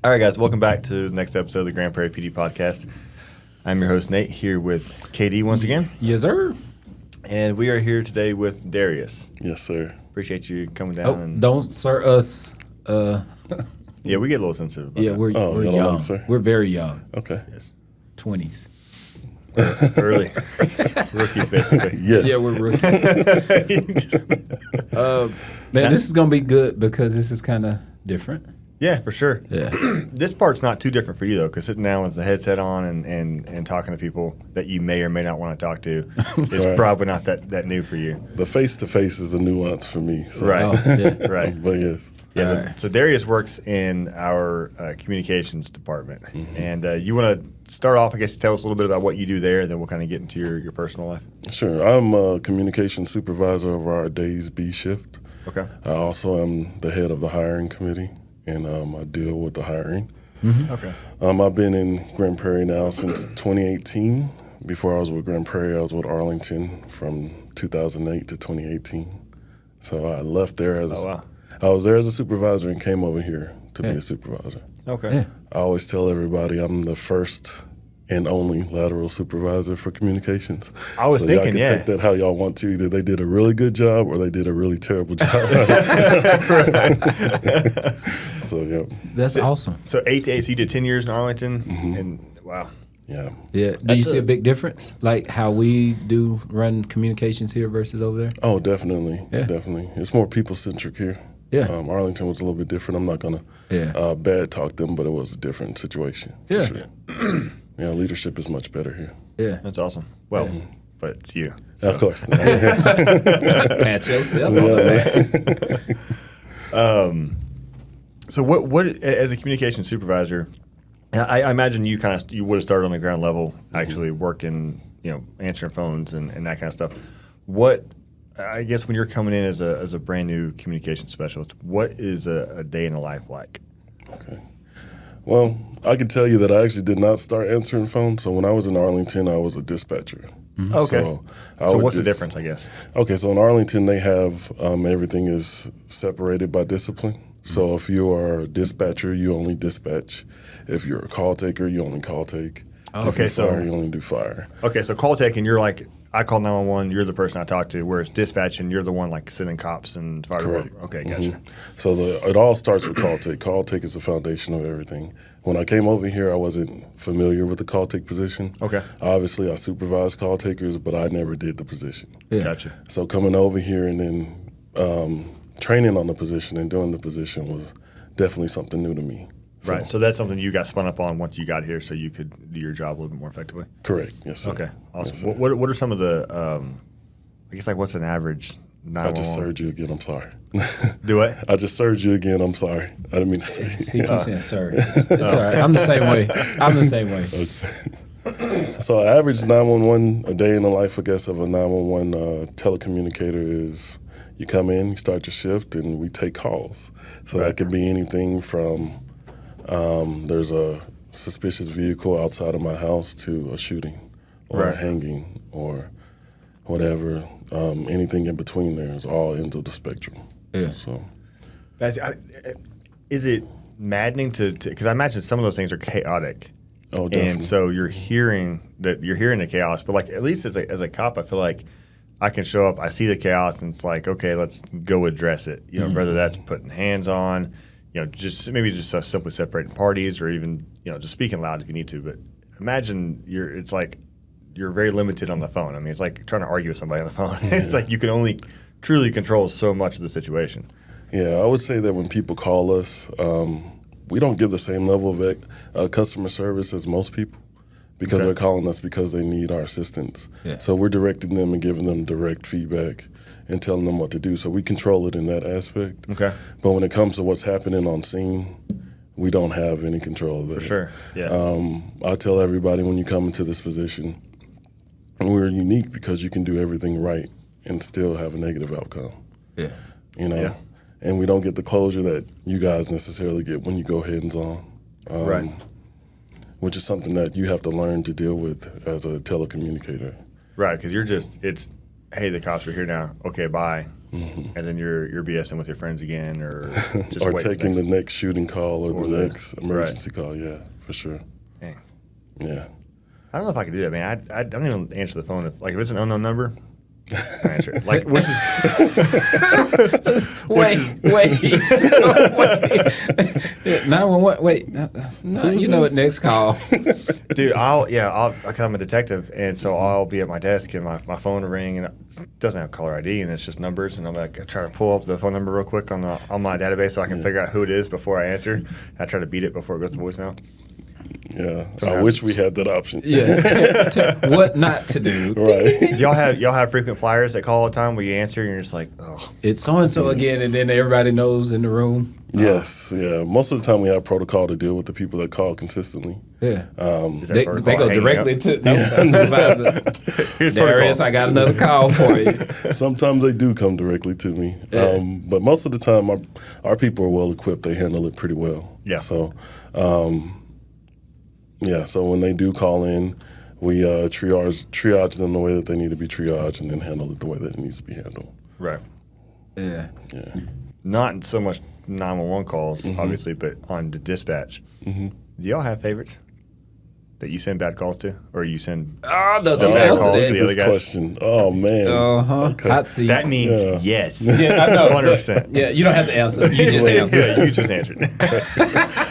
All right, guys, welcome back to the next episode of the Grand Prairie PD podcast. I'm your host, Nate, here with KD once again. Yes, sir. And we are here today with Dareas. Yes, sir. Appreciate you coming down. Oh, don't sir us. Yeah, we get a little sensitive about Yeah, that. we're y'all young. like, sir? We're very young. Okay. Yes. 20s. Early. Rookies, basically. Yes. Yeah, we're rookies. Man, this is going to be good because this is kind of different. Yeah, for sure. Yeah. This part's not too different for you, though, because sitting down with the headset on and talking to people that you may or may not want to talk to is Right. probably not that new for you. The face-to-face is the nuance for me. So. Right. Oh, yeah. Right. But yes. Yeah. All right. So Dareas works in our communications department, and you want to start off, I guess, tell us a little bit about what you do there, and then we'll kind of get into your personal life. Sure. I'm a communication supervisor of our Days B shift. Okay. I also am the head of the hiring committee, and I deal with the hiring. Okay. I've been in Grand Prairie now since 2018. Before I was with Grand Prairie, I was with Arlington from 2008 to 2018. So I left there as I was there as a supervisor and came over here to be a supervisor. Okay. Yeah. I always tell everybody I'm the first and only lateral supervisor for communications. I was so thinking, y'all can take that how y'all want to. Either they did a really good job or they did a really terrible job. So, yeah. That's awesome. So 8 to 8, so you did 10 years in Arlington, and wow. Yeah. Yeah. Do you see a big difference? Like how we do run communications here versus over there? Oh, definitely. Yeah. Definitely. It's more people-centric here. Yeah. Arlington was a little bit different. I'm not going to bad talk them, but it was a different situation. For Yeah. Sure. Yeah, leadership is much better here. Yeah. That's awesome. Well, but it's you. Of course. Pat yourself. So what as a communication supervisor, I imagine you would have started on the ground level, actually working, answering phones and that kind of stuff. What, I guess, when you're coming in as a brand new communication specialist, what is a day in the life like? Okay. Well, I can tell you that I actually did not start answering phones. So when I was in Arlington, I was a dispatcher. Okay. So what's the difference, I guess? Okay, so in Arlington, they have everything is separated by discipline. So if you are a dispatcher, you only dispatch. If you're a call taker, you only call take. If you're fire, you only do fire. Okay, so call taking, you're like, I call 911, you're the person I talk to, whereas dispatching, you're the one like sending cops and fire. Correct. Okay, gotcha. So it all starts with call take. Call take is the foundation of everything. When I came over here, I wasn't familiar with the call take position. Okay. Obviously, I supervised call takers, but I never did the position. Yeah. Gotcha. So coming over here and then training on the position and doing the position was definitely something new to me. Right. So that's something you got spun up on once you got here so you could do your job a little bit more effectively? Correct. Yes, sir. Okay. Awesome. Yes, sir. What are some of the, I guess, like what's an average 911? I just served you again. I'm sorry. Do what? I just served you again. I'm sorry. I didn't mean to say. He keeps saying sorry. It's all right. I'm the same way. So average 911, a day in the life, I guess, of a 911 telecommunicator is you come in, you start your shift, and we take calls. So that could be anything from there's a suspicious vehicle outside of my house to a shooting or a hanging or whatever. Anything in between there is all ends of the spectrum. Yeah. So Is it maddening to because I imagine some of those things are chaotic. Oh, definitely. And so you're hearing the chaos, but like at least as a cop, I feel like I can show up, I see the chaos, and it's like, okay, let's go address it. Whether that's putting hands on, just simply separating parties, or even just speaking loud if you need to. But imagine it's like you're very limited on the phone. I mean, it's like trying to argue with somebody on the phone. It's like you can only truly control so much of the situation. Yeah, I would say that when people call us, we don't give the same level of customer service as most people because they're calling us because they need our assistance. Yeah. So we're directing them and giving them direct feedback and telling them what to do. So we control it in that aspect. Okay. But when it comes to what's happening on scene, we don't have any control of that. For sure. Yeah. I tell everybody when you come into this position, we're unique because you can do everything right and still have a negative outcome. Yeah. Yeah. And we don't get the closure that you guys necessarily get when you go hands-on. Right. Which is something that you have to learn to deal with as a telecommunicator. Right, because it's, hey, the cops are here now. Okay, bye. and then you're BSing with your friends again, or just or wait taking the next shooting call or the next emergency right. call. Yeah, for sure. Dang. Yeah. I don't know if I could do that, man. I don't even answer the phone if it's an unknown number. I answer it. Like, which is wait. 911. Wait, no, you know what? Next call. dude. I'm a detective, and so I'll be at my desk and my phone will ring, and it doesn't have caller ID, and it's just numbers, and I'm like, I try to pull up the phone number real quick on my database so I can figure out who it is before I answer. I try to beat it before it goes to voicemail. Yeah, so I wish we had that option. Yeah, what not to do. Right. y'all have frequent flyers that call all the time where you answer and you're just like, oh, it's so and so again, and then everybody knows in the room. Yes, yeah. Most of the time we have protocol to deal with the people that call consistently. Yeah, is that they protocol go hanging directly up? to supervisor. Here's Darius, protocol. I got another call for you. Sometimes they do come directly to me, but most of the time our people are well equipped. They handle it pretty well. Yeah. So, so when they do call in, we triage them the way that they need to be triaged, and then handle it the way that it needs to be handled. Right. Yeah. Not so much 911 calls, obviously, but on the dispatch. Do y'all have favorites that you send bad calls to, or you send The bad answer calls that. to the other This guys? question. Oh man. Okay. Hot seat. That means Yeah. yes. Yeah, I know. 100%. Yeah, you don't have to answer. You just answer. Yeah, you just answered.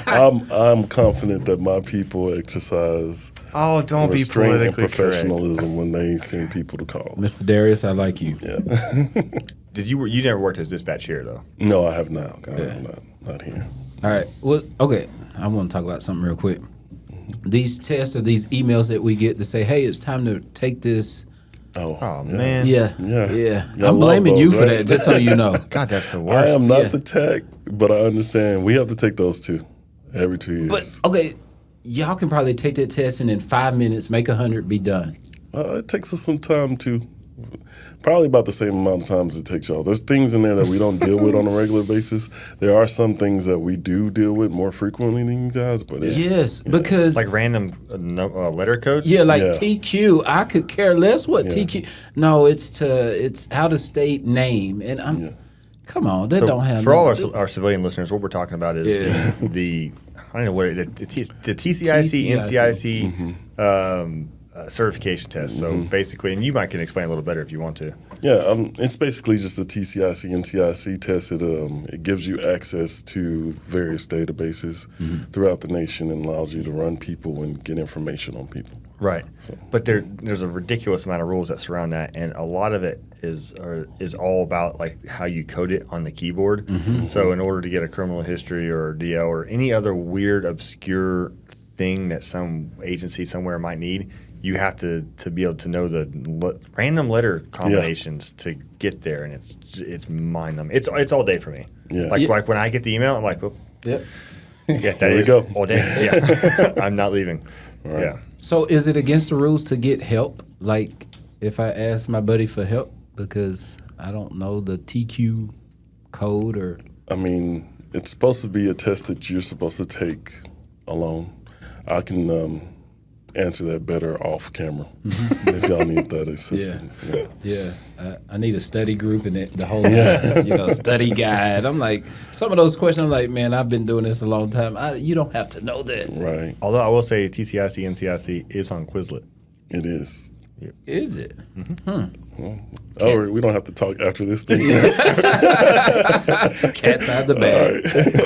I'm confident that my people exercise Oh, don't be restraint and politically correct. professionalism when they send people to call. Mr. Darius, I like you. Yeah. You never worked as dispatch here though? No, I have not. Not here. All right. Well, okay. I want to talk about something real quick. These tests or these emails that we get to say, hey, it's time to take this. Oh man. Yeah. I I'm love blaming those, you for right? that, just so you know. God, that's the I worst. am not Yeah. the tech, but I understand we have to take those too every 2 years. But, okay, y'all can probably take that test and in 5 minutes, make 100, be done. It takes us some time too. Probably about the same amount of time as it takes y'all. There's things in there that we don't deal with on a regular basis. There are some things that we do deal with more frequently than you guys, but Yes, because like random letter codes. like Yeah. TQ, I could care less what TQ. No, it's out of state name, and I'm. Come on, that So don't have for all no- our civilian listeners, what we're talking about is the I don't know what the TCIC, NCIC certification test. So basically, and you might can explain a little better if you want to. Yeah, it's basically just the TCIC NCIC test. It gives you access to various databases throughout the nation and allows you to run people and get information on people. Right. But there's a ridiculous amount of rules that surround that, and a lot of it is all about like how you code it on the keyboard. So in order to get a criminal history or DL or any other weird, obscure thing that some agency somewhere might need, you have to be able to know the random letter combinations to get there, and it's mind-numbing. It's all day for me. Yeah. Like when I get the email, I'm like, well, Yep. yeah, that There we is go. all day. Yeah, I'm not leaving. Right. Yeah. So is it against the rules to get help? Like if I ask my buddy for help because I don't know the TQ code or I mean, it's supposed to be a test that you're supposed to take alone. I can answer that better off camera if y'all need that assistance. I need a study group and the whole study guide. I'm like some of those questions. I'm like, man, I've been doing this a long time. You don't have to know that. Right. Although I will say TCIC, NCIC is on Quizlet. It is. Is it? Oh, we don't have to talk after this thing. Cat's out the bag.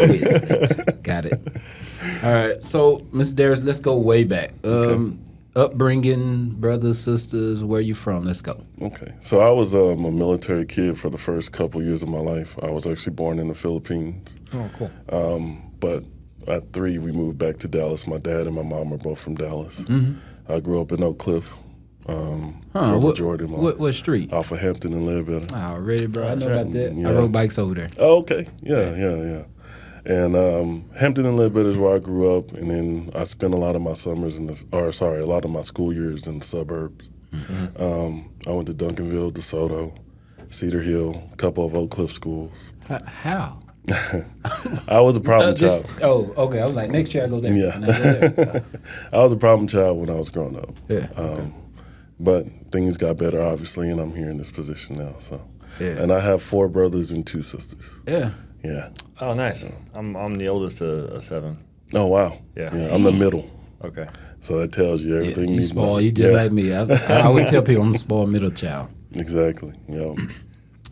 Quiz. Got it. All right. So, Mr. Darius, let's go way back. Upbringing, brothers, sisters, where you from? Let's go. Okay. So I was a military kid for the first couple years of my life. I was actually born in the Philippines. Oh, cool. But at 3, we moved back to Dallas. My dad and my mom are both from Dallas. I grew up in Oak Cliff for the majority of my life. What street? Off of Hampton and Ledbetter. Oh, really, bro? I know about that. Yeah. I rode bikes over there. Oh, okay. Yeah. And Hampton and Ledbetter is where I grew up, and then I spent a lot of my summers a lot of my school years in the suburbs. I went to Duncanville, DeSoto, Cedar Hill, a couple of Oak Cliff schools. How? I was a problem child. Okay. I was like, next year I go there. Yeah. And I go there. I was a problem child when I was growing up. Yeah. But things got better, obviously, and I'm here in this position now. So Yeah. And I have 4 brothers and 2 sisters. Yeah. Yeah. Oh, nice. I'm the oldest of 7. Oh, wow. Yeah. I'm the middle. Okay. So that tells you everything You you spoil. know. You just like me. I would tell people I'm the spoiled middle child. Exactly. Yeah.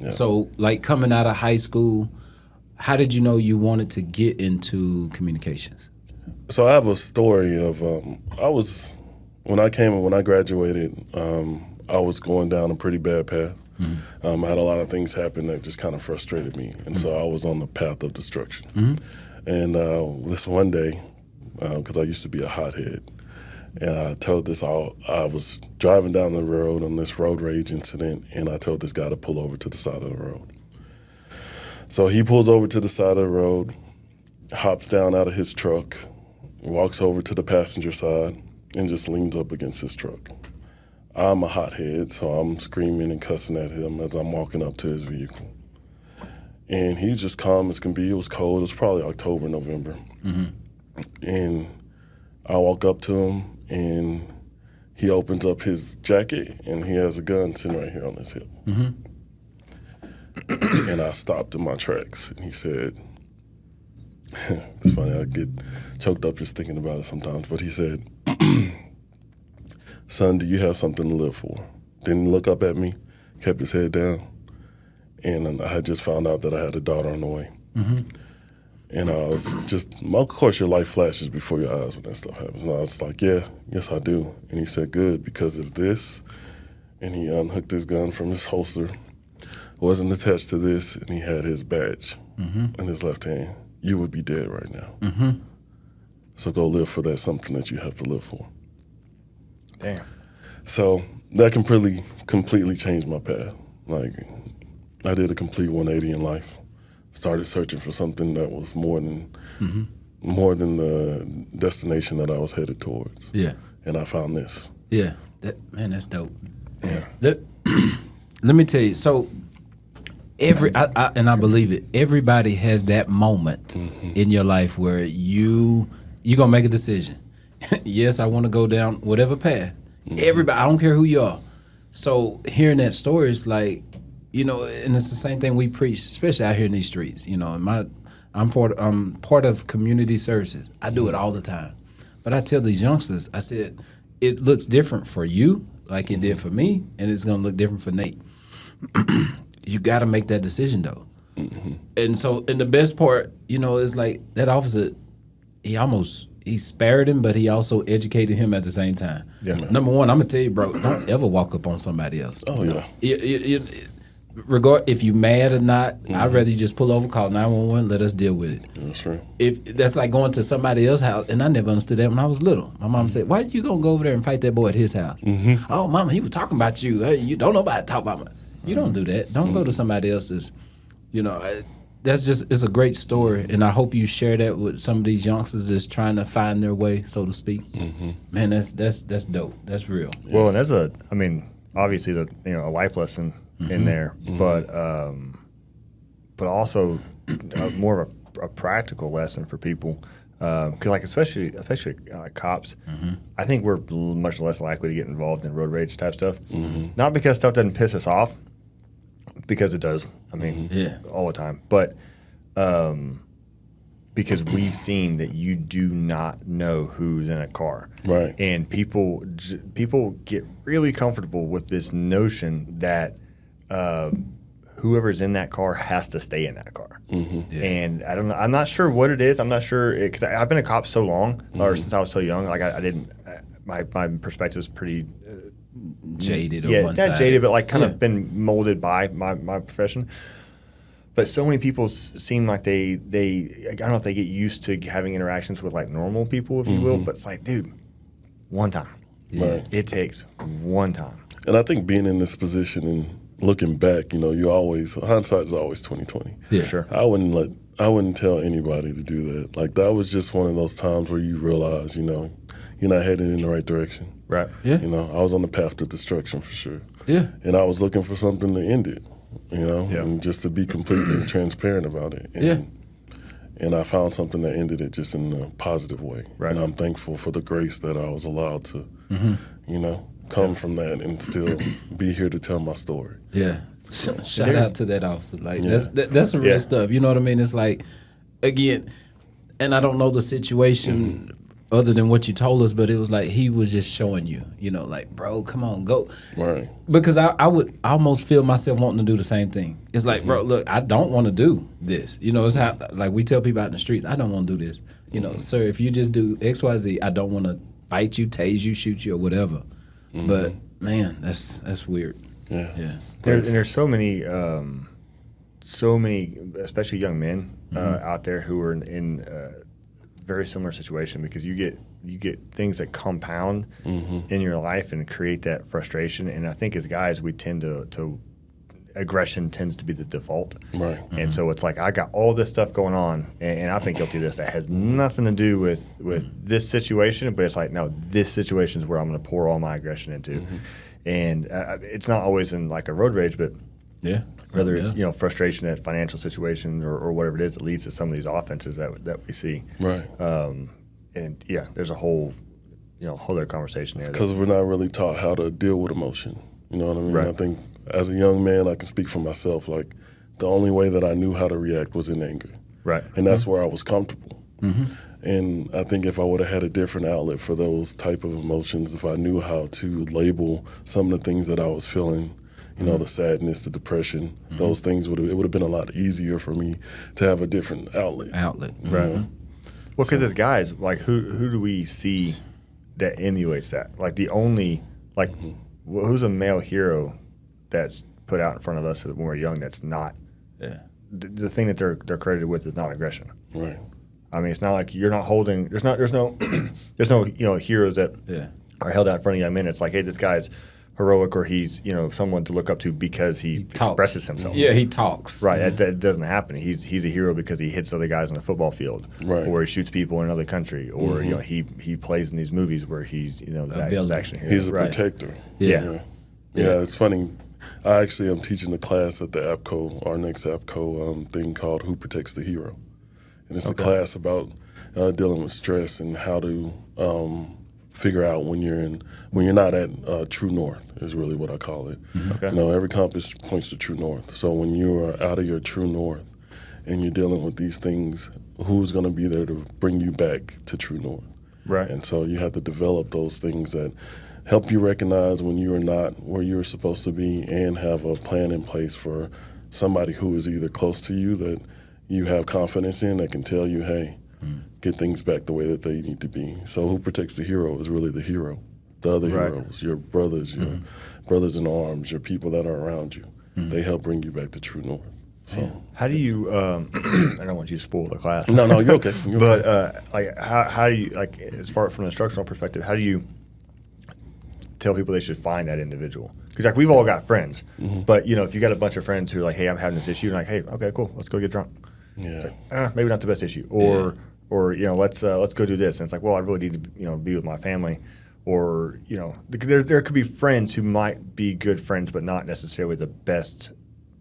So, like coming out of high school, how did you know you wanted to get into communications? So I have a story of when I graduated, I was going down a pretty bad path. I had a lot of things happen that just kind of frustrated me, and so I was on the path of destruction. And this one day, because I used to be a hothead, and I told this, I was driving down the road on this road rage incident, and I told this guy to pull over to the side of the road. So he pulls over to the side of the road, hops down out of his truck, walks over to the passenger side, and just leans up against his truck. I'm a hothead, so I'm screaming and cussing at him as I'm walking up to his vehicle. And he's just calm as can be. It was cold. It was probably October, November. And I walk up to him, and he opens up his jacket, and he has a gun sitting right here on his hip. And I stopped in my tracks, and he said, it's funny, I get choked up just thinking about it sometimes, but he said, son, do you have something to live for? Didn't look up at me, kept his head down, and I had just found out that I had a daughter on the way. And I was just, of course your life flashes before your eyes when that stuff happens. And I was like, yeah, yes I do. And he said, good, because if this, and he unhooked his gun from his holster, wasn't attached to this, and he had his badge in his left hand, you would be dead right now. So go live for that something that you have to live for. Damn. So that completely changed my path. Like, I did a complete 180 in life. Started searching for something that was more than the destination that I was headed towards. Yeah. And I found this. Yeah. That's dope. Yeah. Let me tell you. So I believe it. Everybody has that moment in your life where you're gonna make a decision. Yes, I want to go down whatever path. Everybody, I don't care who you are. So hearing that story is like, you know, and it's the same thing we preach, especially out here in these streets. You know, I'm part of community services. I do it all the time. But I tell these youngsters, I said, it looks different for you, like it did for me, and it's going to look different for Nate. You got to make that decision, though. And so, and the best part, you know, is like that officer, he spared him, but he also educated him at the same time. Yeah. Number one, I'm going to tell you, bro, don't ever walk up on somebody else. Oh, yeah. If you mad or not, I'd rather you just pull over, call 911, let us deal with it. That's right. If that's like going to somebody else's house, and I never understood that when I was little. My mom said, "Why you gonna go over there and fight that boy at his house?" Oh, mama, he was talking about you. Hey, you don't nobody talk about me. You don't do that. Don't go to somebody else's. You know, that's just, it's a great story, and I hope you share that with some of these youngsters that's trying to find their way, so to speak. Man, that's dope. That's real. Well, and there's obviously a life lesson in there, but also more of a practical lesson for people, because like especially cops, I think we're much less likely to get involved in road rage type stuff. Not because stuff doesn't piss us off, because it does. I mean, all the time, but because we've seen that you do not know who's in a car, Right. And people get really comfortable with this notion that whoever's in that car has to stay in that car. And I don't know. I'm not sure what it is. I'm not sure, because I've been a cop so long, or since I was so young. Like I didn't. My perspective is pretty Jaded. yeah, or one not jaded, but like kind of been molded by my profession. But so many people seem like they I don't know if they get used to having interactions with like normal people, if you will. But it's like, dude, one time. Right. It takes one time. And I think being in this position and looking back, you know, hindsight is always 20/20. Yeah. Sure. I wouldn't tell anybody to do that. Like, that was just one of those times where you realize, you know, you're not heading in the right direction. Right. Yeah. You know, I was on the path to destruction for sure. Yeah. And I was looking for something to end it, you know, Yeah. and just to be completely transparent about it. And, and I found something that ended it just in a positive way. Right. And I'm thankful for the grace that I was allowed to, you know, come from that and still be here to tell my story. Yeah. Shout out to that officer. Like that's some real stuff. You know what I mean? It's like, again, and I don't know the situation other than what you told us, but it was like he was just showing you, like, bro, come on, go. Right. Because I would almost feel myself wanting to do the same thing. It's like, bro, look, I don't want to do this. It's how, like, we tell people out in the streets, I don't want to do this. Sir, if you just do X, Y, Z, I don't want to fight you, tase you, shoot you, or whatever. But man, that's weird. Yeah. There's so many, especially young men out there who are in very similar situation, because you get things that compound in your life and create that frustration. And I think as guys, we tend to aggression tends to be the default. Right. And so it's like, I got all this stuff going on, and I've been guilty of this. That has nothing to do with this situation, but it's like, no, this situation is where I'm going to pour all my aggression into. And it's not always in like a road rage, but whether it's frustration at financial situation or whatever it is that leads to some of these offenses that we see. Right. And there's a whole other conversation there. Because we're not really taught how to deal with emotion. You know what I mean? Right. I think as a young man, I can speak for myself. Like, the only way that I knew how to react was in anger. Right. And that's where I was comfortable. And I think if I would have had a different outlet for those type of emotions, if I knew how to label some of the things that I was feeling, the sadness, the depression, those things it would have been a lot easier for me to have a different outlet. Right. Well, because as guys, like, who do we see that emulates that? Like, the only, like, who's a male hero that's put out in front of us when we're young that's not, the thing that they're credited with is not aggression. Right. I mean, it's not like you're not holding, there's no heroes that are held out in front of young men. It's like, hey, this guy's heroic, or he's someone to look up to because he expresses himself. Yeah, he talks. Right, that doesn't happen. He's a hero because he hits other guys on the football field, or he shoots people in another country, or he plays in these movies where he's this action hero. He's a protector. Yeah, it's funny. I actually am teaching a class at the APCO, our next APCO thing called "Who Protects the Hero," and it's a class about dealing with stress and how to figure out when you're not at true north is really what I call it. Every compass points to true north. So when you are out of your true north and you're dealing with these things, who's going to be there to bring you back to true north? Right. And so you have to develop those things that help you recognize when you are not where you're supposed to be, and have a plan in place for somebody who is either close to you that you have confidence in, that can tell you, hey, get things back the way that they need to be. So who protects the hero is really the hero. The other heroes, your brothers, your brothers in arms, your people that are around you. They help bring you back to true north. So how do you? I don't want you to spoil the class. No, you're okay. But like, how do you, like, as far from an instructional perspective, how do you tell people they should find that individual? Because like, we've all got friends, but if you got a bunch of friends who are like, hey, I'm having this issue, and like, hey, okay, cool, let's go get drunk. Yeah. It's like, maybe not the best issue, or let's go do this, and it's like, well, I really need to be with my family, or there could be friends who might be good friends but not necessarily the best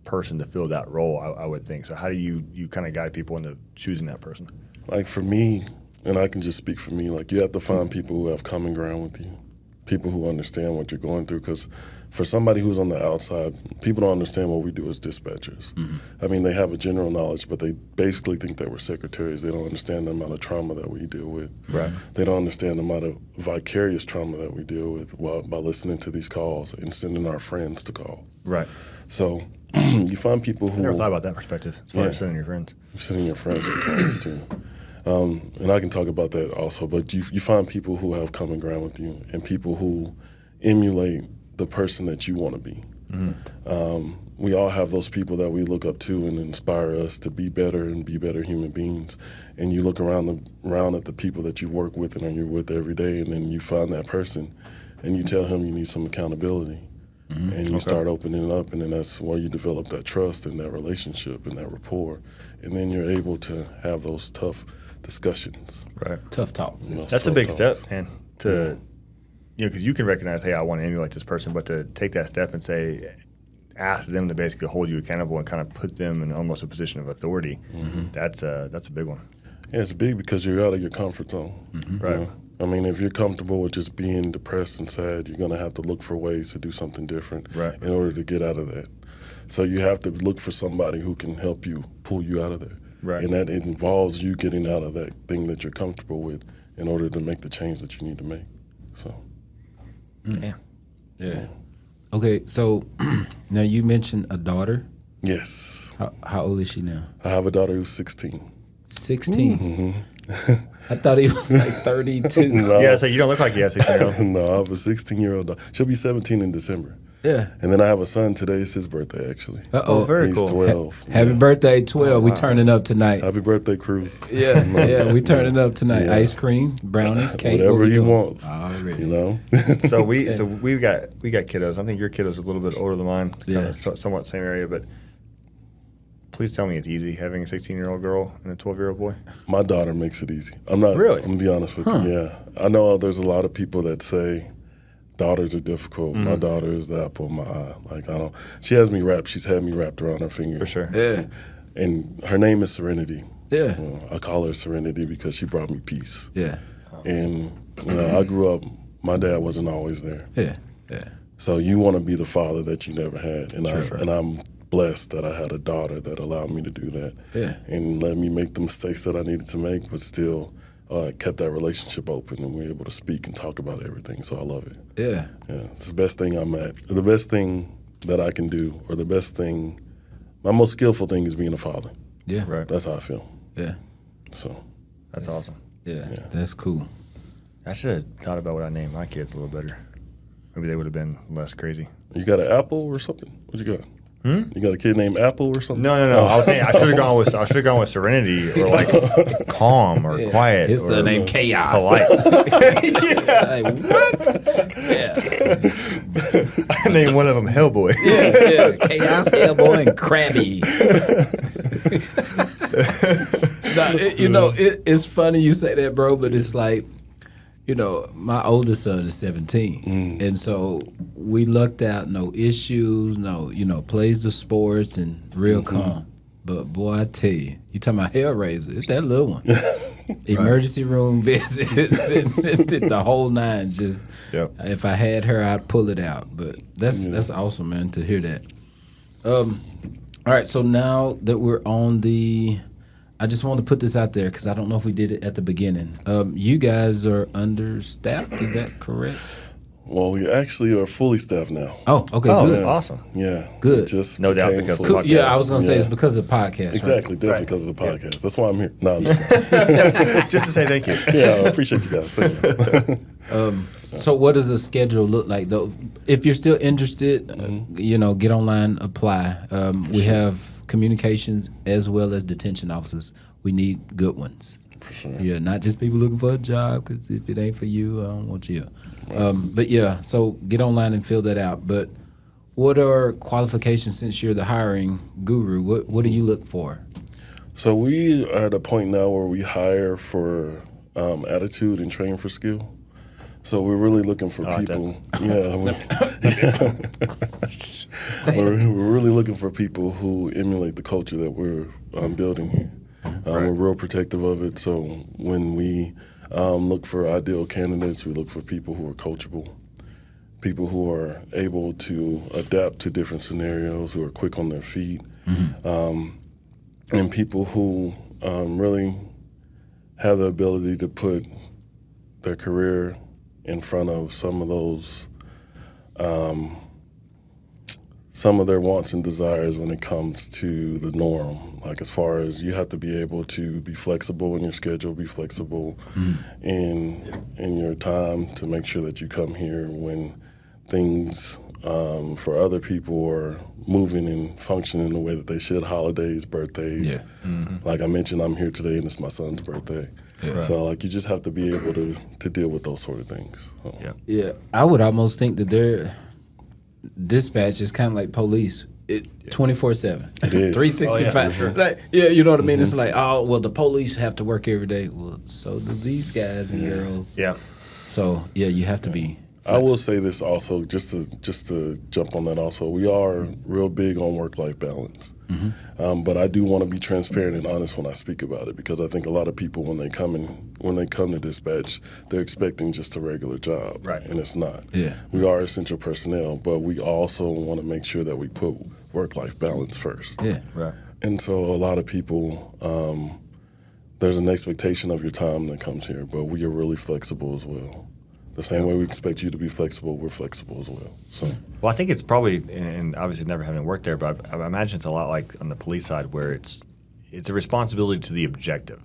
person to fill that role, I would think. So how do you kind of guide people into choosing that person? Like, for me, and I can just speak for me, like, you have to find people who have common ground with you, people who understand what you're going through. Because for somebody who's on the outside, people don't understand what we do as dispatchers. I mean, they have a general knowledge, but they basically think that we're secretaries. They don't understand the amount of trauma that we deal with. Right. They don't understand the amount of vicarious trauma that we deal with by listening to these calls and sending our friends to call. Right. So you find people who... I never thought about that perspective as far as sending your friends. Sending your friends to calls, too. And I can talk about that also, but you find people who have common ground with you, and people who emulate the person that you want to be. We all have those people that we look up to and inspire us to be better and be better human beings. And you look around at the people that you work with and you're with every day, and then you find that person and you tell him you need some accountability. And you start opening up, and then that's where you develop that trust and that relationship and that rapport. And then you're able to have those tough discussions. Right. Tough talks. That's a big step, man, to, because you can recognize, hey, I want to emulate this person, but to take that step and say, ask them to basically hold you accountable and kind of put them in almost a position of authority, that's a big one. Yeah, it's big because you're out of your comfort zone. Right. I mean, if you're comfortable with just being depressed and sad, you're going to have to look for ways to do something different in order to get out of that. So you have to look for somebody who can help you pull you out of there. Right. And that involves you getting out of that thing that you're comfortable with in order to make the change that you need to make. So. Yeah. Okay, so now you mentioned a daughter. Yes. How old is she now? I have a daughter who's 16. 16? Mm-hmm. I thought he was like 32. No. Yeah, so you don't look like you have 16-year-old. No, I have a 16-year-old daughter. She'll be 17 in December. Yeah. And then I have a son. Today is his birthday, actually. Uh-oh. Very He's cool. 12. Happy birthday, 12. We turning up tonight. Happy birthday, Cruz. Yeah, we turning up tonight. Yeah. Ice cream, brownies, cake. Whatever what we he doing? wants. Already. You know? So we got kiddos. I think your kiddos are a little bit older than mine. Kind Yeah. of somewhat same area, but please tell me it's easy having a 16-year-old girl and a 12-year-old boy. My daughter makes it easy. I'm not Really? I'm going to be honest with you. Yeah. I know there's a lot of people that say daughters are difficult. My daughter is the apple of my eye. Like, she has me wrapped. She's had me wrapped around her finger. For sure. Yeah. And her name is Serenity. Yeah. I call her Serenity because she brought me peace. Yeah. And, I grew up, my dad wasn't always there. Yeah. So you want to be the father that you never had. And I'm blessed that I had a daughter that allowed me to do that. Yeah. And let me make the mistakes that I needed to make, but still kept that relationship open, and we were able to speak and talk about everything. So I love it. Yeah. Yeah, it's the best thing the best thing that I can do, or the best thing, my most skillful thing is being a father. Yeah. Right. That's how I feel. Yeah. So. That's awesome. Yeah. That's cool. I should have thought about what I named my kids a little better. Maybe they would have been less crazy. You got an Apple or something? What you got? You got a kid named Apple or something? No. I was saying I should have gone with Serenity or like calm or quiet. His or son named Chaos. polite. Like, what? Yeah. I named one of them Hellboy. Yeah. Chaos, Hellboy, and Krabby. It's funny you say that, bro, but it's like, my oldest son is 17. And so we lucked out, no issues, plays the sports and real calm. But boy, I tell you talking about Hellraiser, it's that little one. Emergency room visits, and the whole nine. Just if I had her, I'd pull it out. But that's awesome, man, to hear that. All right, so now that we're on I just want to put this out there because I don't know if we did it at the beginning. You guys are understaffed, is that correct? Well, we actually are fully staffed now. Oh, okay, Oh, good. awesome. Yeah. Good. Just No doubt became because of fully the Yeah, podcast. I was going to say Yeah. it's because of the podcast. Exactly, definitely Right. because of the podcast. That's why I'm here. No, I'm just Just to say thank you. yeah, I appreciate you guys. Thank you. Right? So what does the schedule look like, though? If you're still interested, get online, apply. We have communications as well as detention officers. We need good ones. For sure. Yeah, not just people looking for a job, because if it ain't for you, I don't want you. But yeah, so get online and fill that out. But what are qualifications, since you're the hiring guru? What do you look for? So we are at a point now where we hire for attitude and train for skill. So we're really looking for people. We're really looking for people who emulate the culture that we're building here. We're real protective of it. So when we look for ideal candidates, we look for people who are coachable, people who are able to adapt to different scenarios, who are quick on their feet, and people who really have the ability to put their career in front of some of those, some of their wants and desires when it comes to the norm. Like, as far as you have to be able to be flexible in your schedule, be flexible in your time to make sure that you come here when things for other people are moving and functioning the way that they should. Holidays, birthdays. Yeah. Like I mentioned, I'm here today and it's my son's birthday. Yeah. So like, you just have to be able to deal with those sort of things. So. Yeah, I would almost think that their dispatch is kind of like police. 24/7, It is. 365. Oh, yeah, for sure. Like, yeah, you know what I mean. It's like, oh well, the police have to work every day. Well, so do these guys and girls. Yeah. So yeah, you have to be. I will say this also, just to jump on that also, we are real big on work-life balance. But I do want to be transparent and honest when I speak about it, because I think a lot of people, when they come to dispatch, they're expecting just a regular job, Right. and it's not. Yeah. We are essential personnel, but we also want to make sure that we put work-life balance first. Yeah. Right. And so a lot of people, there's an expectation of your time that comes here, but we are really flexible as well. The same way we expect you to be flexible, we're flexible as well. So, Well, I think it's probably, and obviously never having worked there, but I imagine it's a lot like on the police side where it's a responsibility to the objective.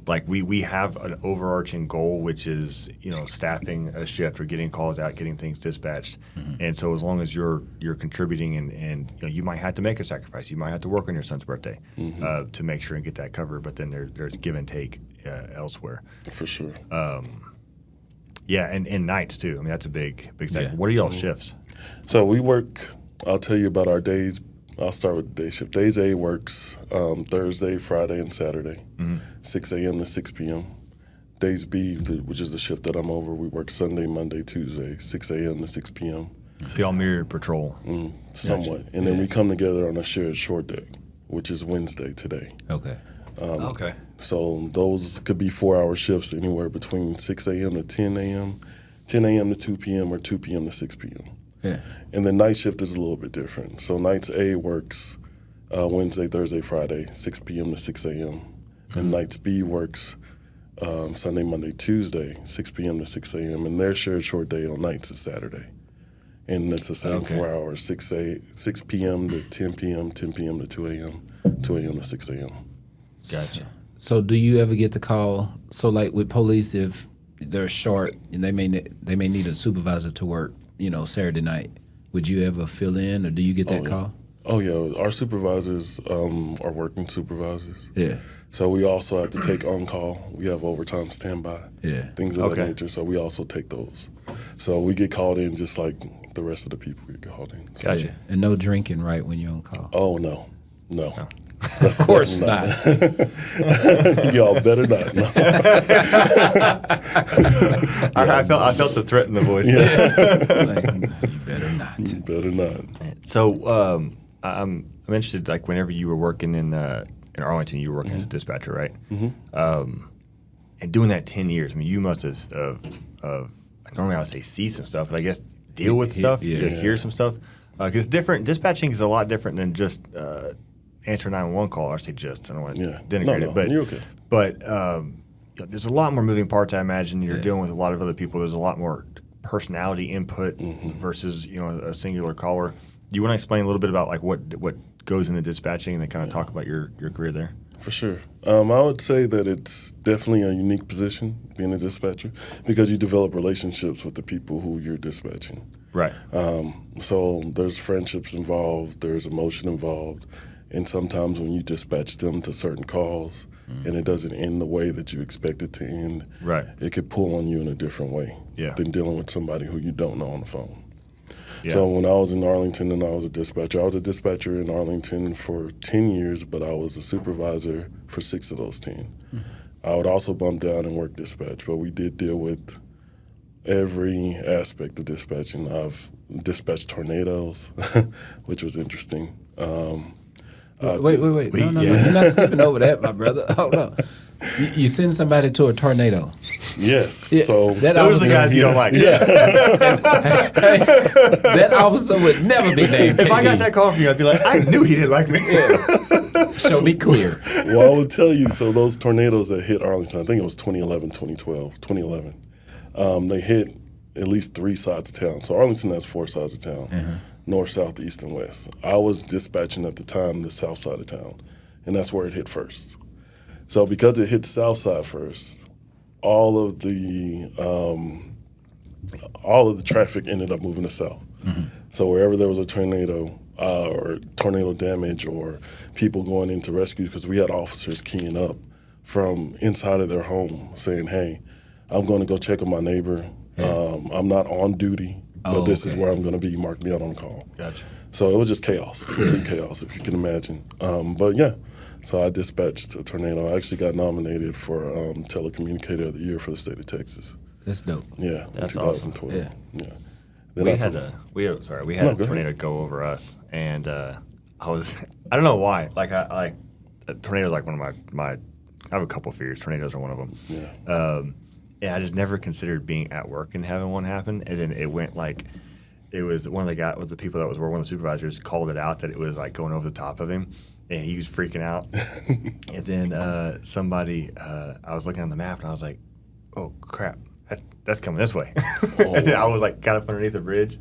Like we have an overarching goal, which is staffing a shift or getting calls out, getting things dispatched. And so as long as you're contributing and you might have to make a sacrifice, you might have to work on your son's birthday to make sure and get that covered. But then there's give and take elsewhere. for sure. Yeah, and nights too. I mean that's a big sector. Yeah. What are y'all shifts? So we work, I'll tell you about our days. I'll start with the day shift. Days A works Thursday, Friday, and Saturday, 6 a.m. to 6 p.m. Days B, which is the shift that I'm over, we work Sunday, Monday, Tuesday, 6 a.m. to 6 p.m. So y'all mirror patrol. Somewhat. And then we come together on a shared short day, which is Wednesday today. Okay. Okay. So those could be 4-hour shifts anywhere between 6 a.m. to 10 a.m., 10 a.m. to 2 p.m., or 2 p.m. to 6 p.m. Yeah. And the night shift is a little bit different. So nights A works Wednesday, Thursday, Friday, 6 p.m. to 6 a.m. And nights B works Sunday, Monday, Tuesday, 6 p.m. to 6 a.m. And their shared short day on nights is Saturday. And it's the same 4 hours, 6 p.m. to 10 p.m., 10 p.m. to 2 a.m., 2 a.m. to 6 a.m. Gotcha. So do you ever get the call? So like with police, if they're short and they may need a supervisor to work, Saturday night, would you ever fill in, or do you get that call? Oh, yeah. Our supervisors are working supervisors. Yeah. So we also have to take on-call. We have overtime standby, things of that nature. So we also take those. So we get called in just like the rest of the people get called in. So, Gotcha. And no drinking, right, when you're on call? Oh, no. Of course not. Y'all better not. No. I felt the threat in the voice. Like, you better not. You better not. So I'm interested, like whenever you were working in Arlington, you were working as a dispatcher, right? And doing that 10 years, I mean, you must have normally I would say see some stuff, but I guess deal with stuff, hear some stuff. Because dispatching is a lot different than just answer 911 call. I say just, I don't want to denigrate it, but you're okay. But there's a lot more moving parts. I imagine you're dealing with a lot of other people. There's a lot more personality input versus a singular caller. Do you want to explain a little bit about like what goes into dispatching, and then kind of talk about your career there? For sure. I would say that it's definitely a unique position, being a dispatcher, because you develop relationships with the people who you're dispatching. Right. So there's friendships involved, there's emotion involved, and sometimes when you dispatch them to certain calls and it doesn't end the way that you expect it to end, Right. it could pull on you in a different way than dealing with somebody who you don't know on the phone. Yeah. So when I was in Arlington and I was a dispatcher in Arlington for 10 years, but I was a supervisor for 6 of those 10. I would also bump down and work dispatch, but we did deal with every aspect of dispatching. I've dispatched tornadoes, which was interesting. Wait. No. You're not skipping over that, my brother. Hold on. You send somebody to a tornado. Yes. Yeah, So Those are the guys you don't like. That officer would never be named. If I got that call from you, I'd be like, I knew he didn't like me. Show me clear. Well, I will tell you, so those tornadoes that hit Arlington, I think it was 2011, they hit at least 3 sides of town. So Arlington has 4 sides of town, north, south, east, and west. I was dispatching at the time the south side of town, and that's where it hit first. So because it hit the south side first, all of the traffic ended up moving to south. So wherever there was a tornado or tornado damage or people going into rescue, because we had officers keying up from inside of their home saying, hey, I'm going to go check on my neighbor. I'm not on duty, but this is where I'm going to be. Mark me out on call. Gotcha. So it was just chaos, complete chaos, if you can imagine. But yeah. So I dispatched a tornado. I actually got nominated for Telecommunicator of the Year for the state of Texas. That's dope. Yeah, That's in 2012. awesome. Yeah. We had a tornado go over us, and I don't know why. Like tornadoes, like one of my I have a couple of fears. Tornadoes are one of them. Yeah. And I just never considered being at work and having one happen. And then it went like, it was one of the people that was one of the supervisors called it out that it was like going over the top of him, and he was freaking out. And then somebody, I was looking on the map and I was like, oh crap, that's coming this way. And I was like got up underneath the bridge,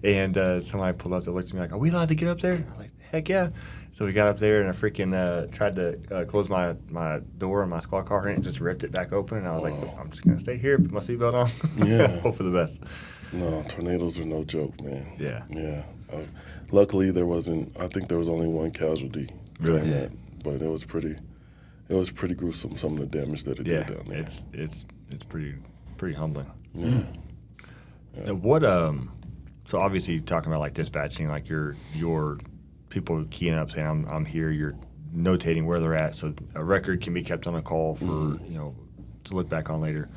and somebody pulled up that looked at me like, are we allowed to get up there? I was like, heck yeah. So we got up there and I freaking tried to close my door on my squad car and it just ripped it back open. And I was like, I'm just going to stay here, put my seatbelt on, hope for the best. No, tornadoes are no joke, man. Yeah. Yeah. Luckily, I think there was only one casualty. Really? Yeah. But it was pretty gruesome, some of the damage that it did down there. It's pretty humbling. Yeah. Now what, so obviously talking about like dispatching, like your people keying up saying I'm here, you're notating where they're at, so a record can be kept on a call for to look back on later.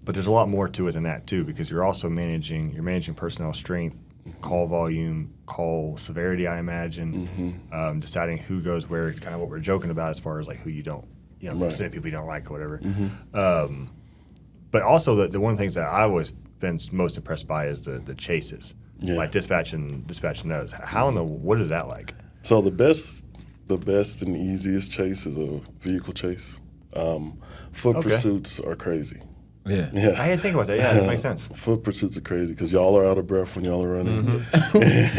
But there's a lot more to it than that too, because you're also managing personnel strength, call volume, call severity, I imagine, deciding who goes where, kind of what we're joking about as far as like who you don't, sending people you don't like or whatever. But also the one of the things that I've always been most impressed by is the chases, like dispatching those. What is that like? So the best and easiest chase is a vehicle chase. Foot pursuits are crazy. Yeah. I didn't think about that. Yeah, that makes sense. Foot pursuits are crazy because y'all are out of breath when y'all are running.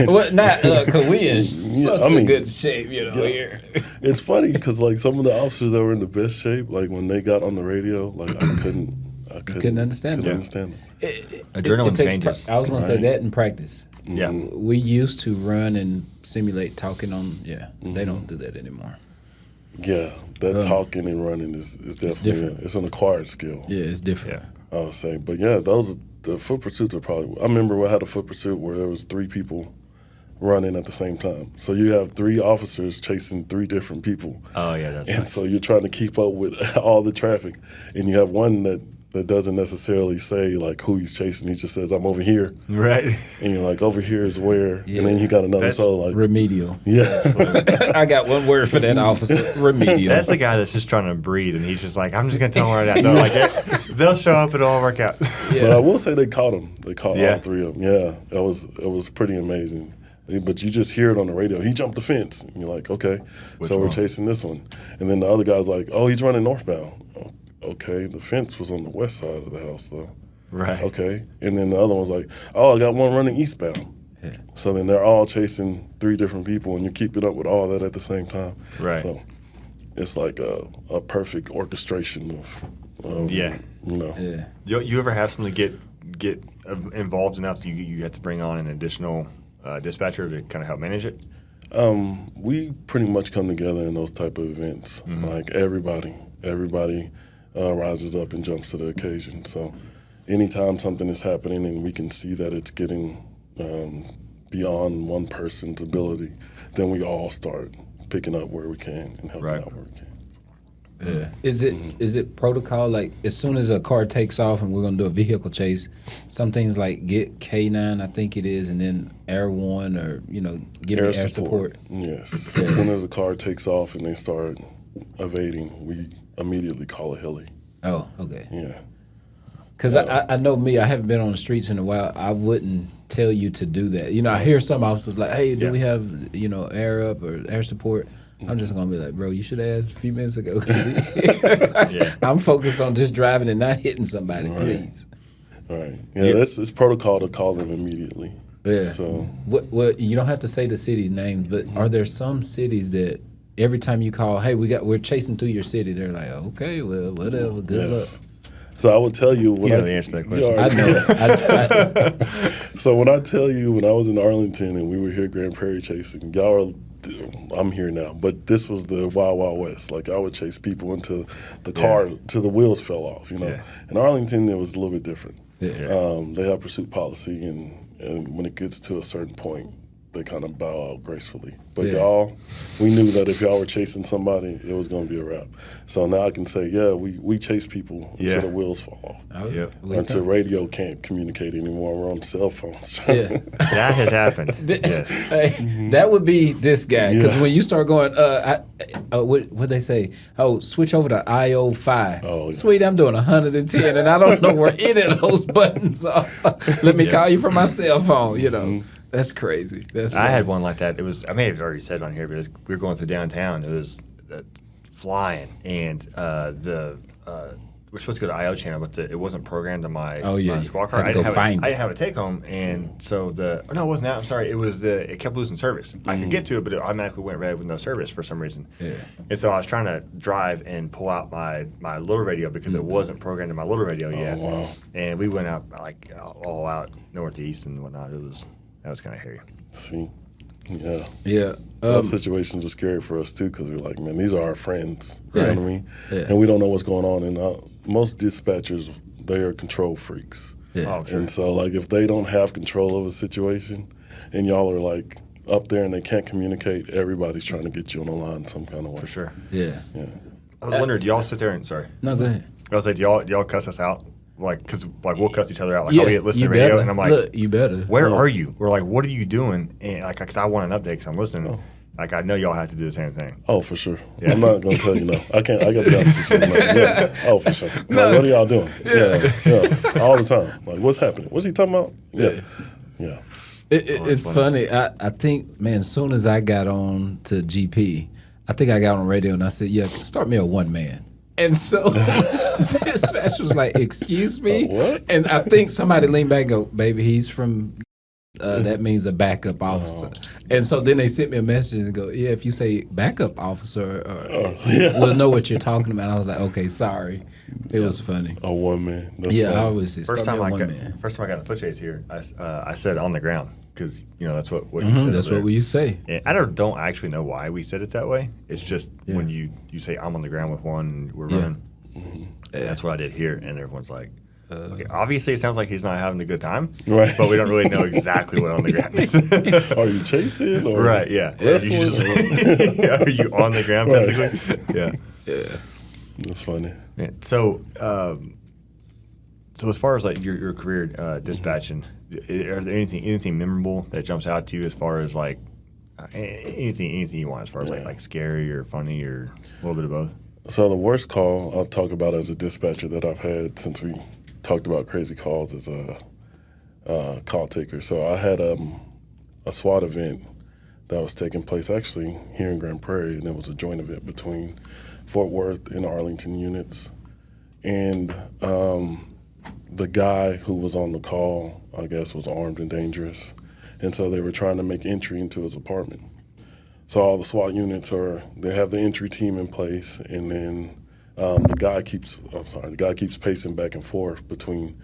Well, not because we in such a good shape, here. It's funny because like some of the officers that were in the best shape, like when they got on the radio, like I couldn't understand them. Adrenaline changes. I was going to say that in practice. Yeah. We used to run and simulate talking on, they don't do that anymore. Yeah, that talking and running is definitely it's an acquired skill. Yeah, it's different. I was saying, but the foot pursuits are probably. I remember I had a foot pursuit where there was 3 people running at the same time. So you have 3 officers chasing 3 different people. Oh yeah, that's and nice. So you're trying to keep up with all the traffic, and you have one that doesn't necessarily say like who he's chasing. He just says, "I'm over here." Right. And you're like, "Over here is where?" Yeah. And then you got another like remedial. Yeah. I got one word for that officer. Remedial. That's the guy that's just trying to breathe, and he's just like, "I'm just gonna tell them where they're at." They'll show up, it'll all work out. But I will say they caught him. They caught all 3 of them. Yeah, it was pretty amazing. But you just hear it on the radio. He jumped the fence. And you're like, okay, we're chasing this one. And then the other guy's like, oh, he's running northbound. Okay, the fence was on the west side of the house, though. Right. Okay. And then the other one's like, oh, I got one running eastbound. Yeah. So then they're all chasing 3 different people, and you're keeping up with all that at the same time. Right. So it's like a perfect orchestration of Yeah. You ever have someone get involved enough that you have to bring on an additional dispatcher to kind of help manage it? We pretty much come together in those type of events. Like everybody rises up and jumps to the occasion. So anytime something is happening and we can see that it's getting beyond one person's ability, then we all start picking up where we can and helping out where we can. Yeah. Is it protocol, like as soon as a car takes off and we're going to do a vehicle chase, some things like get K9, I think it is, and then Air 1 or, give me air support? Yes. As soon as the car takes off and they start evading, we immediately call a heli. Oh, okay. Yeah. Because I know me, I haven't been on the streets in a while. I wouldn't tell you to do that. I hear some officers like, hey, do we have, air up or air support? I'm just going to be like, bro, you should have asked a few minutes ago. I'm focused on just driving and not hitting somebody, please. All right. Yeah, it's protocol to call them immediately. Yeah. So what you don't have to say the city's names, but are there some cities that every time you call, hey, we're chasing through your city, they're like, okay, well, whatever, good luck. So I would tell you when you know the answer to that question. I know. So when I tell you when I was in Arlington and we were here Grand Prairie chasing, y'all are, I'm here now, but this was the Wild Wild West. Like I would chase people into the car till the wheels fell off. In Arlington it was a little bit different. Yeah. They have pursuit policy, and when it gets to a certain point, they kind of bow out gracefully. But y'all, we knew that if y'all were chasing somebody, it was going to be a wrap. So now I can say, we chase people until the wheels fall off. Until radio can't communicate anymore. We're on cell phones. That has happened. Yes. Hey, that would be this guy. Because when you start going, what they say? Oh, switch over to IO5. Oh, yeah. Sweet, I'm doing 110, and I don't know where any of those buttons are. Let me call you from my cell phone, you know. That's crazy. I had one like that. It was, I may have already said it on here, but we were going through downtown. It was flying, and we're supposed to go to IO channel, but it wasn't programmed on my squad car. I didn't have a take home, and so no, it wasn't that. I'm sorry. It kept losing service. I could get to it, but it automatically went red with no service for some reason. Yeah. And so I was trying to drive and pull out my little radio because it wasn't programmed in my little radio yet. Wow. And we went out all out northeast and whatnot. That was kind of hairy. See, yeah. Yeah. Those situations are scary for us too because we're like, man, these are our friends. You know what I mean? Yeah. And we don't know what's going on. And most dispatchers, they are control freaks. Yeah. Oh, sure. And so, like, if they don't have control of a situation and y'all are, like, up there and they can't communicate, everybody's trying to get you on the line some kind of way. For sure. Yeah. Leonard, do y'all sit there and, sorry. No, go ahead. I was like, do y'all cuss us out? Like, because we'll cuss each other out. Like, I'll be listening to radio, and I'm like, look, you better. Where are you? Or like, what are you doing? And like, because I want an update because I'm listening. Oh. Like, I know y'all have to do the same thing. Oh, for sure. Yeah. I'm not going to tell you no. I got to be honest with you. Oh, for sure. Like, what are y'all doing? Yeah. All the time. Like, what's happening? What's he talking about? Yeah. It's funny. I think, man, as soon as I got on to GP, I think I got on radio and I said, start me a one man. And so dispatch was like, excuse me? What? And I think somebody leaned back and go, baby, he's from, that means a backup officer. And so then they sent me a message and go, if you say backup officer, we'll know what you're talking about. I was like, okay, sorry. It was funny. A one man. That's funny. I always say, first time I got a foot chase here, I said on the ground. Because, that's what you said. That's what you say. And I don't actually know why we said it that way. It's just when you say I'm on the ground with one and we're running. Mm-hmm. That's what I did here. And everyone's like, okay, obviously it sounds like he's not having a good time. Right. But we don't really know exactly what on the ground is. Are you chasing? Or? Right, yeah. Are you on the ground physically? Yeah. That's funny. Yeah. So as far as like your career dispatching, are there anything memorable that jumps out to you as far as like anything you want as far as like scary or funny or a little bit of both? So the worst call I'll talk about as a dispatcher that I've had since we talked about crazy calls is a call taker. So I had a SWAT event that was taking place actually here in Grand Prairie, and it was a joint event between Fort Worth and Arlington units. And the guy who was on the call, I guess, was armed and dangerous. And so they were trying to make entry into his apartment. So all the SWAT units they have the entry team in place, and then the guy keeps pacing back and forth between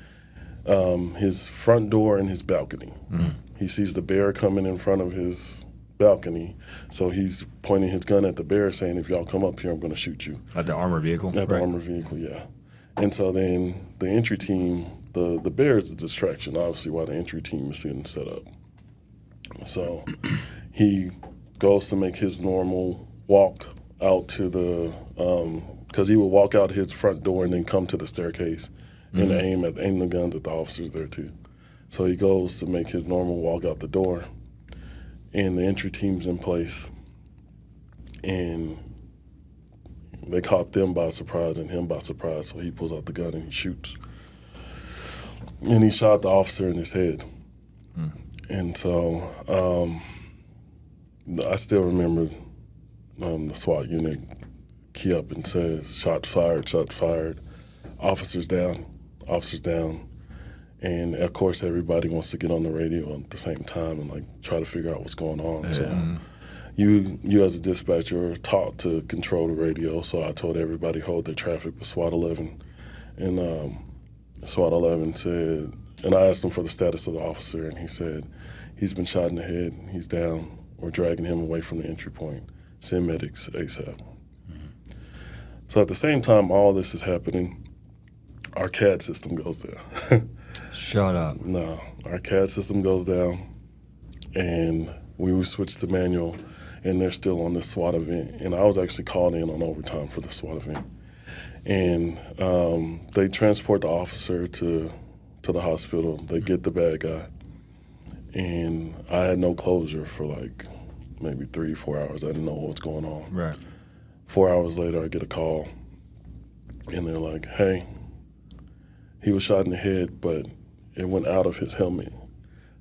his front door and his balcony. Mm-hmm. He sees the bear coming in front of his balcony, so he's pointing his gun at the bear saying, if y'all come up here, I'm going to shoot you. At the armored vehicle? At the armored vehicle, yeah. And so then the entry team, the bear is a distraction, obviously, while the entry team is sitting set up. So he goes to make his normal walk out to the, because he would walk out his front door and then come to the staircase and aim the guns at the officers there too. So he goes to make his normal walk out the door, and the entry team's in place, and they caught them by surprise and him by surprise, so he pulls out the gun and he shoots. And he shot the officer in his head. And so I still remember the SWAT unit key up and says, shots fired, officers down. And of course everybody wants to get on the radio at the same time and like try to figure out what's going on. Yeah. So you as a dispatcher are taught to control the radio, so I told everybody hold their traffic with SWAT 11. And SWAT 11 said, and I asked him for the status of the officer, and he said, he's been shot in the head, he's down, we're dragging him away from the entry point. Send medics ASAP. So at the same time all this is happening, our CAD system goes down. Shut up. No, our CAD system goes down, and We switched to manual, and they're still on the SWAT event. And I was actually called in on overtime for the SWAT event. And they transport the officer to the hospital. They get the bad guy. And I had no closure for like maybe 3-4 hours. I didn't know what was going on. Right. 4 hours later, I get a call, and they're like, hey, he was shot in the head, but it went out of his helmet.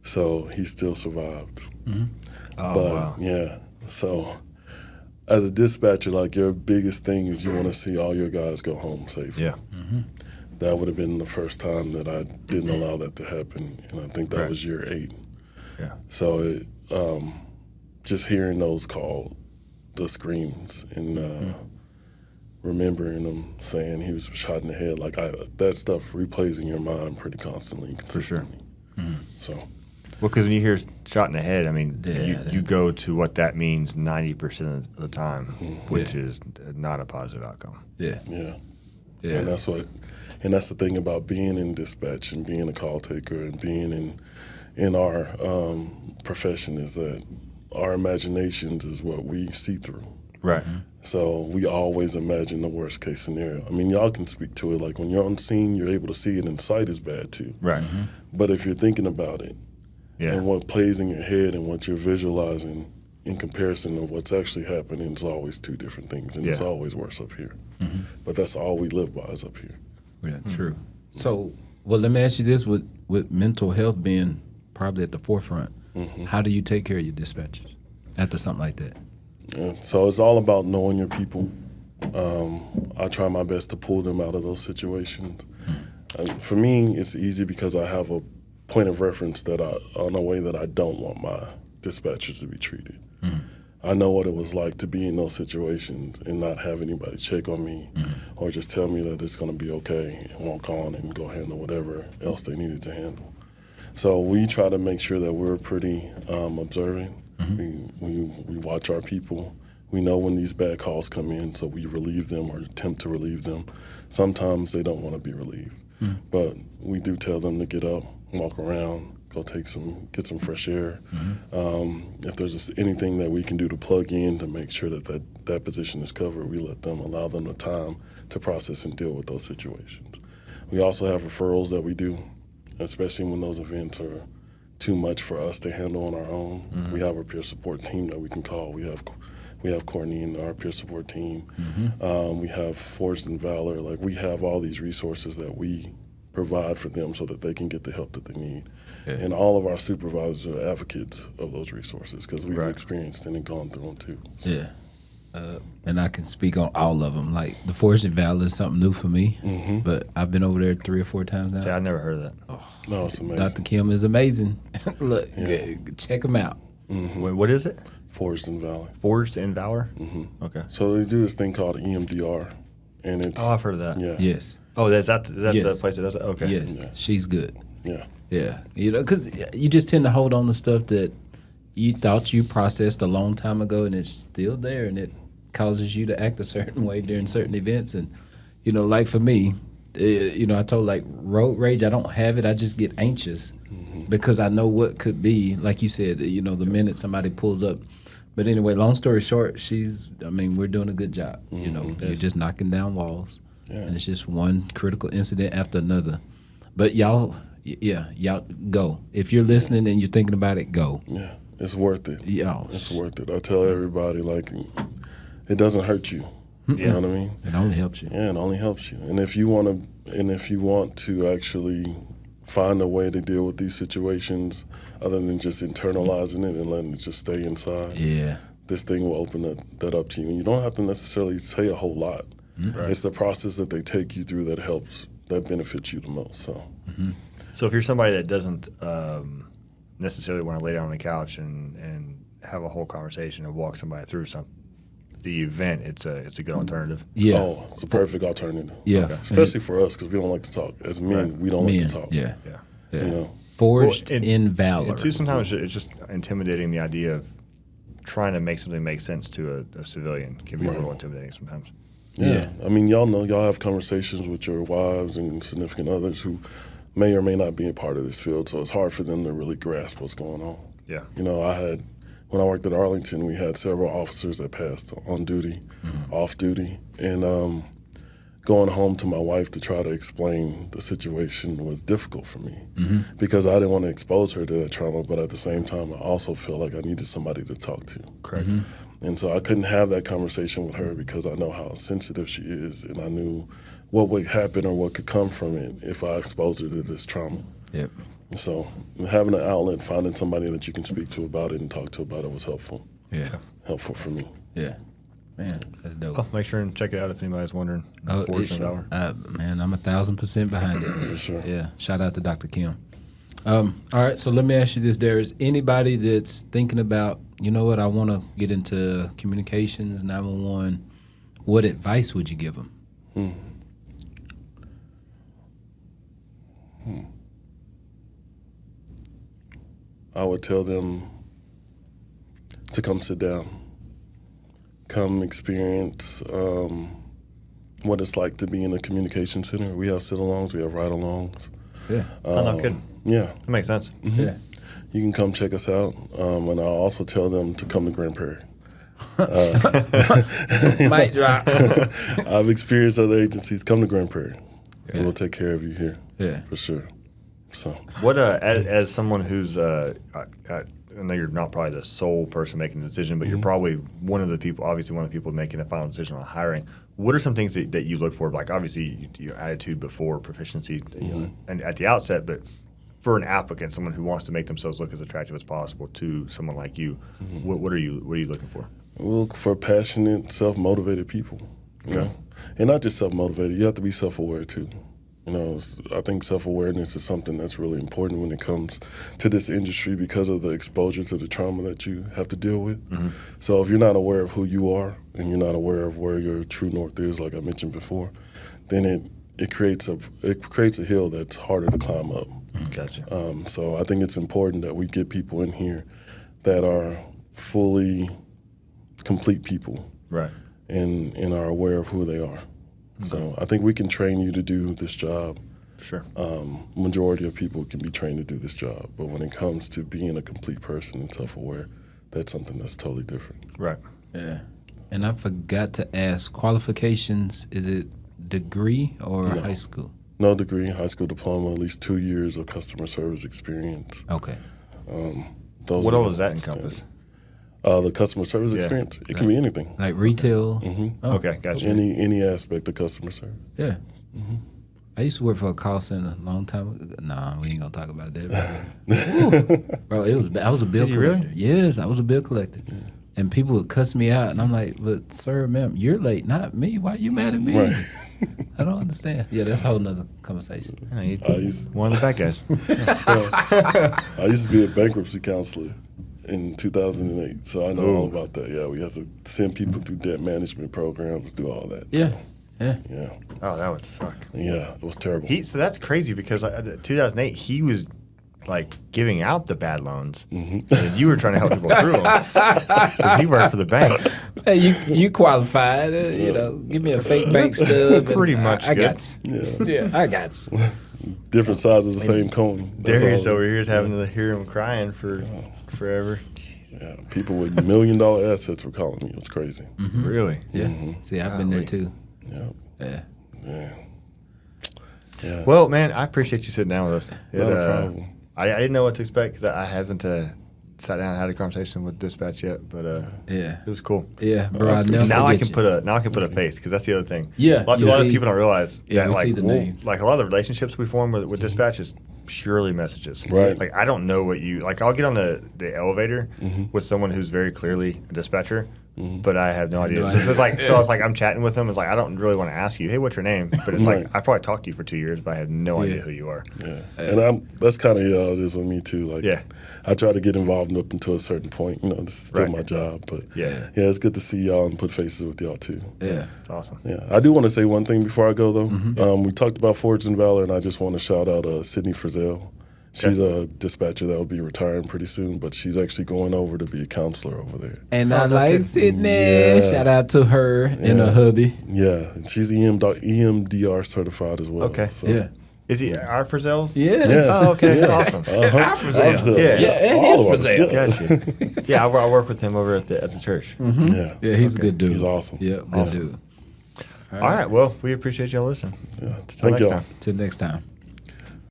So he still survived. Mm-hmm. Oh, but, wow. yeah, so as a dispatcher, like your biggest thing is you want to see all your guys go home safely. Yeah. Mm-hmm. That would have been the first time that I didn't allow that to happen, and I think that was year 8. Yeah. So it, just hearing those calls, the screams, and remembering them saying he was shot in the head, like that stuff replays in your mind pretty constantly and consistently. For sure. Mm-hmm. So, well, because when you hear shot in the head, I mean, Yeah, you go to what that means 90% of the time, which is not a positive outcome. Yeah. yeah. Yeah. And that's the thing about being in dispatch and being a call taker and being in our profession is that our imaginations is what we see through. Right. So we always imagine the worst case scenario. I mean, y'all can speak to it. Like when you're on scene, you're able to see it, and sight is bad too. Right. Mm-hmm. But if you're thinking about it, Yeah. and what plays in your head and what you're visualizing in comparison of what's actually happening is always two different things, and it's Yeah. always worse up here. Mm-hmm. But that's all we live by is up here. Yeah, true. So, well, let me ask you this: with mental health being probably at the forefront, how do you take care of your dispatchers after something like that? Yeah. So it's all about knowing your people. I try my best to pull them out of those situations. For me, it's easy because I have a point of reference on a way that I don't want my dispatchers to be treated. I know what it was like to be in those situations and not have anybody check on me or just tell me that it's going to be okay and walk on and go handle whatever else they needed to handle. So we try to make sure that we're pretty observant. We watch our people. We know when these bad calls come in, so we relieve them or attempt to relieve them. Sometimes they don't want to be relieved, but we do tell them to get up, walk around, go get some fresh air. If there's just anything that we can do to plug in to make sure that position is covered, we allow them the time to process and deal with those situations. We also have referrals that we do, especially when those events are too much for us to handle on our own. We have a peer support team that we can call. We have Courtney and our peer support team. We have Forged in Valor. Like we have all these resources that we provide for them so that they can get the help that they need. Yeah. And all of our supervisors are advocates of those resources because we've experienced and gone through them too. So. Yeah. And I can speak on all of them. Like the Forged in Valor is something new for me, but I've been over there 3 or 4 times now. See, I've never heard of that. Oh, no, it's amazing. Dr. Kim is amazing. Look, check him out. Wait, what is it? Forged in Valor. Forged in Valor? Okay. So they do this thing called EMDR, and it's I've heard of that. Yeah. Yes. Oh, is that Yes. the place that does it? Okay. Yes. Yeah. She's good. Yeah. Yeah. You know, because you just tend to hold on to stuff that you thought you processed a long time ago, and it's still there, and it causes you to act a certain way during certain events. And, you know, like for me, I told like road rage, I don't have it. I just get anxious because I know what could be, like you said, the minute somebody pulls up. But anyway, long story short, we're doing a good job. You're just knocking down walls. Yeah. And it's just one critical incident after another. But y'all go. If you're listening and you're thinking about it, go. Yeah, it's worth it. Yeah. It's worth it. I tell everybody, like, it doesn't hurt you. You know what I mean? It only helps you. Yeah, it only helps you. And if you want to actually find a way to deal with these situations other than just internalizing it and letting it just stay inside, this thing will open that up to you. And you don't have to necessarily say a whole lot. Right. It's the process that they take you through that benefits you the most. So, So if you're somebody that doesn't necessarily want to lay down on the couch and have a whole conversation and walk somebody through the event, it's a good alternative. Yeah. Oh, it's a perfect alternative. Yeah. Okay. Especially for us because we don't like to talk. As men, we don't like to talk. Yeah. Yeah. Forged in Valor. And too, sometimes it's just intimidating. The idea of trying to make something make sense to a civilian can be a little intimidating sometimes. Yeah. I mean, y'all have conversations with your wives and significant others who may or may not be a part of this field, so it's hard for them to really grasp what's going on. Yeah. when I worked at Arlington, we had several officers that passed on duty, off duty, and going home to my wife to try to explain the situation was difficult for me because I didn't want to expose her to that trauma, but at the same time, I also felt like I needed somebody to talk to. Correct. And so I couldn't have that conversation with her because I know how sensitive she is, and I knew what would happen or what could come from it if I exposed her to this trauma. Yep. So having an outlet, finding somebody that you can speak to about it and talk to about it was helpful. Yeah. Helpful for me. Yeah. Man, that's dope. Oh, make sure and check it out if anybody's wondering. Fortunate Hour. Man, I'm 1,000% behind it. For sure. Yeah. Shout out to Dr. Kim. All right, so let me ask you this, Dareas. Anybody that's thinking about, you know what, I want to get into communications, 911, what advice would you give them? I would tell them to come sit down, come experience what it's like to be in a communication center. We have sit-alongs, we have ride-alongs. Yeah. I'm not kidding. Yeah. That makes sense. Yeah. You can come check us out, and I'll also tell them to come to Grand Prairie. Mic drop. I've experienced other agencies. Come to Grand Prairie, and we'll take care of you here. Yeah. For sure. So, What as someone who's I know you're not probably the sole person making the decision, but you're probably one of the people making the final decision on hiring. What are some things that you look for? Like obviously your attitude before proficiency, you know, and at the outset, but for an applicant, someone who wants to make themselves look as attractive as possible to someone like you, what are you looking for? we look for passionate, self-motivated people. You know? And not just self-motivated. You have to be self-aware too. You know, I think self-awareness is something that's really important when it comes to this industry because of the exposure to the trauma that you have to deal with. So if you're not aware of who you are and you're not aware of where your true north is, like I mentioned before, then it creates a hill that's harder to climb up. Gotcha. So I think it's important that we get people in here that are fully complete people, Right. and are aware of who they are. So I think we can train you to do this job. Sure. Majority of people can be trained to do this job, but when it comes to being a complete person and self-aware, that's something that's totally different. Right. Yeah. And I forgot to ask, qualifications, is it degree or high school? No degree, high school diploma, at least 2 years of customer service experience. Okay. What all does that encompass? The customer service experience, it can be anything. Like retail? Oh, Okay, gotcha. Any aspect of customer service. yeah. I used to work for a call center a long time ago. Nah, we ain't gonna talk about that. Bro, I was a bill Did you collector. really? Yes, I was a bill collector. And people would cuss me out, and I'm like, "But sir, ma'am, you're late, not me. Why you mad at me? Right. I don't understand." Yeah, that's a whole nother conversation. One of the bad guys. I used to be a bankruptcy counselor in 2008, so I know all about that. Yeah, we have to send people through debt management programs, do all that. Yeah, So, yeah. yeah, Oh, that would suck. yeah, it was terrible. So that's crazy because 2008 he was like giving out the bad loans, and you were trying to help people through them. 'Cause he worked for the banks. Hey, you qualified. You know, give me a fake bank stub. Pretty and much I good. got you. Yeah, I got you. Different sides of the same coin. That's Darius all. over here is having to hear him crying for forever. Yeah, people with $1 million assets were calling me. It was crazy. Really? Yeah. See, I've been there too. Yeah, Yeah. yeah, yeah. Well, man, I appreciate you sitting down with us. Not a problem. I didn't know what to expect because I haven't sat down and had a conversation with dispatch yet, but Yeah. it was cool. Yeah, bro. I never Now I forget can you. put a face because that's the other thing. Yeah, a lot you of see- people don't realize Yeah, that we like see the names. like a lot of the relationships we form with dispatch is purely messages. Right. Like I don't know what you like. I'll get on the elevator with someone who's very clearly a dispatcher. But I have no idea. no This idea. is like so. It's like I'm chatting with them. It's like I don't really want to ask you, hey, what's your name? But it's Right. like I probably talked to you for 2 years, but I have no idea Yeah. who you are. Yeah, and that's kind of it is with me too. Like, Yeah. I try to get involved up until a certain point. You know, this is still Right. my job, but Yeah. it's good to see y'all and put faces with y'all too. Yeah. It's awesome. Yeah, I do want to say one thing before I go though. We talked about Forged in Valor, and I just want to shout out Sydney Frizzell. She's a dispatcher that will be retiring pretty soon, but she's actually going over to be a counselor over there. And I like Sydney. Yeah. Shout out to her and her hubby. Yeah, and she's EMDR certified as well. Okay. So, Yeah. Is he our Frizzell's? Yes. Yeah. Oh, okay. Yeah. Awesome. Our Frizzell. Yeah. Yeah, and All his of us, Frizzell. yeah. Gotcha. Yeah, I work with him over at the church. Yeah. Yeah, he's a good dude. He's awesome. Yeah, good dude. All right. Well, we appreciate y'all listening. Yeah. Till Thank next y'all. time. Till next time.